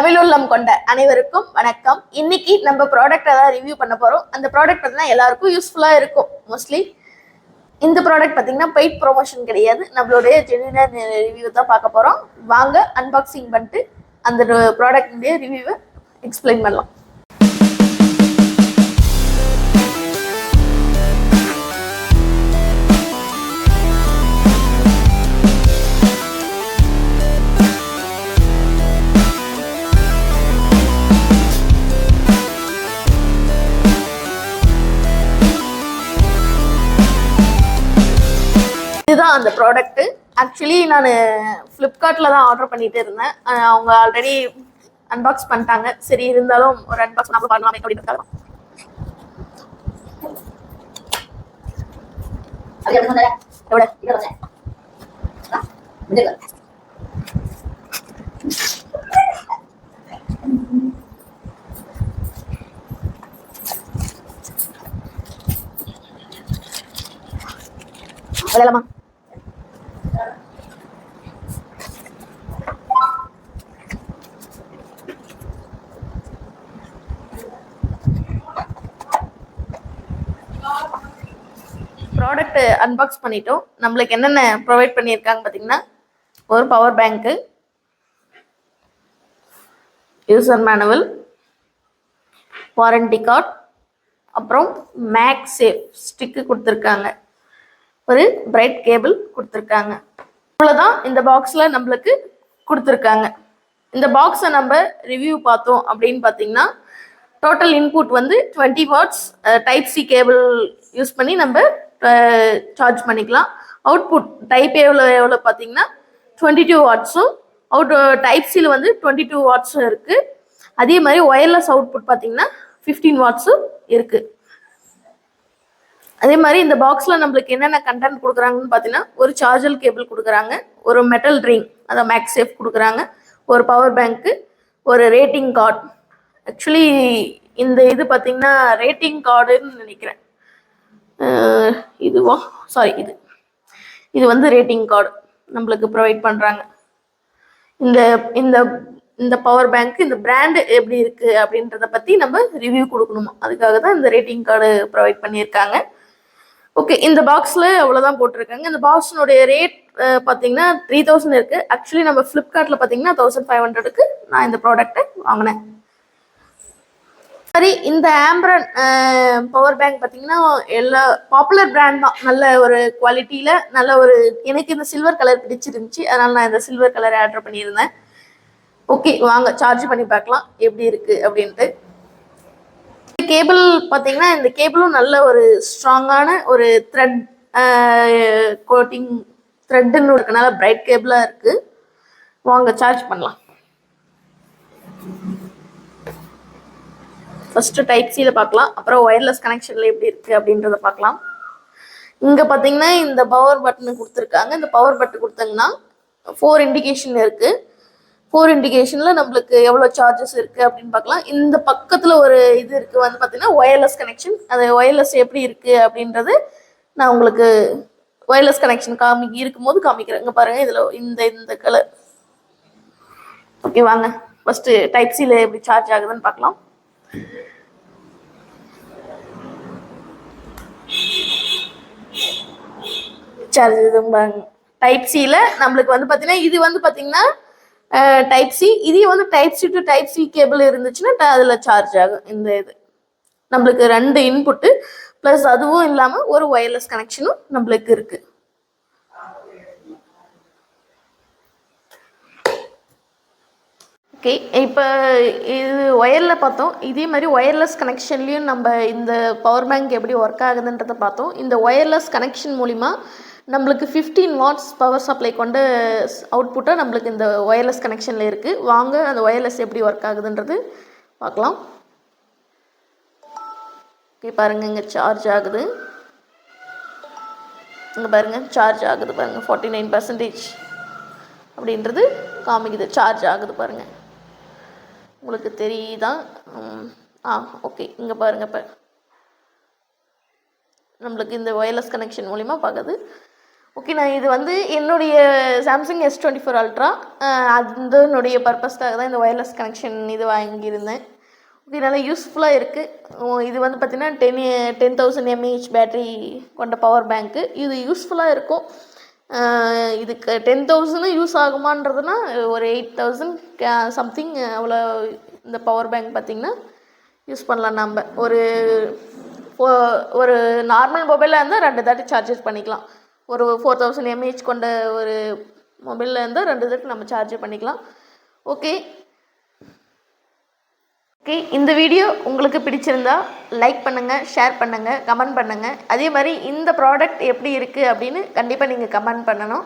தமிழ் உள்ளம் கொண்ட அனைவருக்கும் வணக்கம். இன்னைக்கு நம்ம ப்ராடக்ட் தான் ரிவ்யூ பண்ண போறோம். அந்த ப்ராடக்ட் பார்த்தீங்கன்னா எல்லாருக்கும் யூஸ்ஃபுல்லா இருக்கும். மோஸ்ட்லி இந்த ப்ராடக்ட் பார்த்தீங்கன்னா பெய்ட் ப்ரொமோஷன் கிடையாது, நம்மளுடைய ஜென்யூன் ரிவ்யூ தான் பார்க்க போறோம். வாங்க அன்பாக்சிங் பண்ணிட்டு அந்த ப்ராடக்ட் ரிவ்யூவை எக்ஸ்பிளைன் பண்ணலாம். இதுதான் அந்த ப்ராடக்ட். ஆக்சுவலி நான் ஃப்ளிப்கார்ட்டில் தான் ஆர்டர் பண்ணிட்டு இருந்தேன். அவங்க ஆல்ரெடி அன்பாக்ஸ் பண்ணிட்டாங்க. சரி இருந்தாலும் ஒரு அன்பாக்ஸ் நம்ம பண்ணலாமே அப்படின்னு விளையாடலாமா? ப்ராடக்ட் அன்பாக்ஸ் பண்ணிட்டோம். நம்மளுக்கு என்னென்ன ப்ரொவைட் பண்ணியிருக்காங்க பார்த்தீங்கன்னா, ஒரு பவர் பேங்க்கு, யூசர் மேனுவல், வாரண்டி கார்டு, அப்புறம் மேக்ஸேஃப் ஸ்டிக்கு கொடுத்துருக்காங்க, ஒரு பிரைட் கேபிள் கொடுத்துருக்காங்க. இவ்வளோதான் இந்த பாக்ஸில் நம்மளுக்கு கொடுத்துருக்காங்க. இந்த பாக்ஸை நம்ம ரிவ்யூ பார்த்தோம் அப்படின்னு பார்த்தீங்கன்னா, டோட்டல் இன்புட் வந்து 20 watts type C cable use பண்ணி நம்ம சார்ஜ் பண்ணிக்கலாம். அவுட்புட் டைப் எவ்வளோ பார்த்தீங்கன்னா 22 வாட்ஸும், டைப் சியில் வந்து 22 வாட்ஸும் இருக்குது. அதே மாதிரி ஒயர்லெஸ் அவுட்புட் பார்த்தீங்கன்னா 15 வாட்ஸும் இருக்குது. அதே மாதிரி இந்த பாக்ஸில் நம்மளுக்கு என்னென்ன கண்டென்ட் கொடுக்குறாங்கன்னு பார்த்தீங்கன்னா, ஒரு சார்ஜர் கேபிள் கொடுக்குறாங்க, ஒரு மெட்டல் ரிங் அதை மேக்ஸேஃப் கொடுக்குறாங்க, ஒரு பவர் பேங்க்கு, ஒரு ரேட்டிங் கார்டு. ஆக்சுவலி இந்த இது பார்த்தீங்கன்னா ரேட்டிங் கார்டுன்னு நினைக்கிறேன். இதுவா சாரி இது வந்து ரேட்டிங் கார்டு நம்மளுக்கு ப்ரொவைட் பண்ணுறாங்க. இந்த இந்த இந்த பவர் பேங்க் இந்த பிராண்டு எப்படி இருக்குது அப்படின்றத பற்றி நம்ம ரிவ்யூ கொடுக்கணுமா, அதுக்காக தான் இந்த ரேட்டிங் கார்டு ப்ரொவைட் பண்ணியிருக்காங்க. ஓகே, இந்த பாக்ஸில் அவ்வளோதான் போட்டிருக்காங்க. இந்த பாக்ஸினுடைய ரேட் பார்த்தீங்கன்னா 3000 இருக்குது. ஆக்சுவலி நம்ம ஃப்ளிப்கார்ட்டில் பார்த்தீங்கன்னா 1500க்கு நான் இந்த ப்ராடக்ட்டை வாங்கினேன். சரி, இந்த ஆம்பரன் பவர் பேங்க் பார்த்தீங்கன்னா எல்லா பாப்புலர் பிராண்ட் தான். நல்ல ஒரு குவாலிட்டியில் நல்ல ஒரு, எனக்கு இந்த சில்வர் கலர் பிடிச்சிருந்துச்சி, அதனால் நான் இந்த சில்வர் கலரை ஆர்டர் பண்ணியிருந்தேன். ஓகே, வாங்க சார்ஜ் பண்ணி பார்க்கலாம் எப்படி இருக்குது அப்படின்ட்டு. கேபிள் பார்த்தீங்கன்னா இந்த கேபிளும் நல்ல ஒரு ஸ்ட்ராங்கான ஒரு த்ரெட் கோட்டிங் த்ரெட்டுன்னு இருக்கனால பிரைட் கேபிளாக இருக்குது. வாங்க சார்ஜ் பண்ணலாம். ஃபஸ்ட்டு டைப் சியில் பார்க்கலாம், அப்புறம் ஒயர்லெஸ் கனெக்ஷனில் எப்படி இருக்குது அப்படின்றத பார்க்கலாம். இங்கே பார்த்தீங்கன்னா இந்த பவர் பட்டனு கொடுத்துருக்காங்க. இந்த பவர் பட்டன் கொடுத்தீங்கன்னா 4 இண்டிகேஷன் இருக்குது. 4 இண்டிகேஷனில் நம்மளுக்கு எவ்வளோ சார்ஜஸ் இருக்குது அப்படின்னு பார்க்கலாம். இந்த பக்கத்தில் ஒரு இது இருக்குது வந்து பார்த்தீங்கன்னா ஒயர்லெஸ் கனெக்ஷன். அது ஒயர்லெஸ் எப்படி இருக்குது அப்படின்றது நான் உங்களுக்கு ஒயர்லெஸ் கனெக்ஷன் இருக்கும்போது காமிக்கிறேன். இங்கே பாருங்கள், இதில் இந்த கலர். ஓகே, வாங்க ஃபஸ்ட்டு டைப் சியில் எப்படி சார்ஜ் ஆகுதுன்னு பார்க்கலாம். டைப் சியில் நம்மளுக்கு வந்து பார்த்தீங்கன்னா இது வந்து பார்த்தீங்கன்னா டைப் சி, இதே வந்து type C to type C cable இருந்துச்சுன்னா அதில் சார்ஜ் ஆகும். இந்த இது நம்மளுக்கு 2 இன்புட்டு ப்ளஸ் அதுவும் இல்லாமல் ஒரு ஒயர்லெஸ் கனெக்ஷனும் நம்மளுக்கு இருக்குது. ஓகே, இப்போ இது ஒயரில் பார்த்தோம். இதே மாதிரி ஒயர்லெஸ் கனெக்ஷன்லேயும் நம்ம இந்த பவர் பேங்க் எப்படி ஒர்க் ஆகுதுன்றதை பார்த்தோம். இந்த ஒயர்லெஸ் கனெக்ஷன் மூலிமா நம்மளுக்கு 15 வாட்ஸ் பவர் சப்ளை கொண்ட அவுட்புட்டாக நம்மளுக்கு இந்த ஒயர்லெஸ் கனெக்ஷனில் இருக்குது. வாங்க அந்த ஒயர்லெஸ் எப்படி ஒர்க் ஆகுதுன்றது பார்க்கலாம். ஓகே, பாருங்கள் இங்கே சார்ஜ் ஆகுது. இங்கே பாருங்கள் சார்ஜ் ஆகுது பாருங்கள், 49% அப்படின்றது காமிக்குது. சார்ஜ் ஆகுது பாருங்கள், உங்களுக்கு தெரியுதா? ஓகே, இங்கே பாருங்கள். இப்போ நம்மளுக்கு இந்த ஒயர்லெஸ் கனெக்ஷன் மூலிமா பார்க்குது. ஓகே, நான் இது வந்து என்னுடைய சாம்சங் S24 அல்ட்ரா, அதனுடைய பர்பஸ்க்காக தான் இந்த ஒயர்லெஸ் கனெக்ஷன் இது வாங்கியிருந்தேன். ஓகே, நல்லா யூஸ்ஃபுல்லாக இருக்குது. இது வந்து பார்த்திங்கன்னா 10,000 mAh பேட்ரி கொண்ட பவர் பேங்க்கு. இது யூஸ்ஃபுல்லாக இருக்கும். இதுக்கு 10,000 யூஸ் ஆகுமான்றதுனா ஒரு 8,000 சம்திங் அவ்வளோ. இந்த பவர் பேங்க் பார்த்திங்கன்னா யூஸ் பண்ணலாம். நம்ம ஒரு நார்மல் மொபைலாக இருந்தால் 2 தாட்டி சார்ஜஸ் பண்ணிக்கலாம். ஒரு 4000 mAh கொண்ட ஒரு மொபைலில் இருந்தால் 2 தாட்டி நம்ம சார்ஜ் பண்ணிக்கலாம். ஓகே, இந்த வீடியோ உங்களுக்கு பிடிச்சிருந்தா லைக் பண்ணுங்கள், ஷேர் பண்ணுங்கள், கமெண்ட் பண்ணுங்கள். அதே மாதிரி இந்த ப்ராடக்ட் எப்படி இருக்குது அப்படின்னு கண்டிப்பாக நீங்கள் கமெண்ட் பண்ணணும்.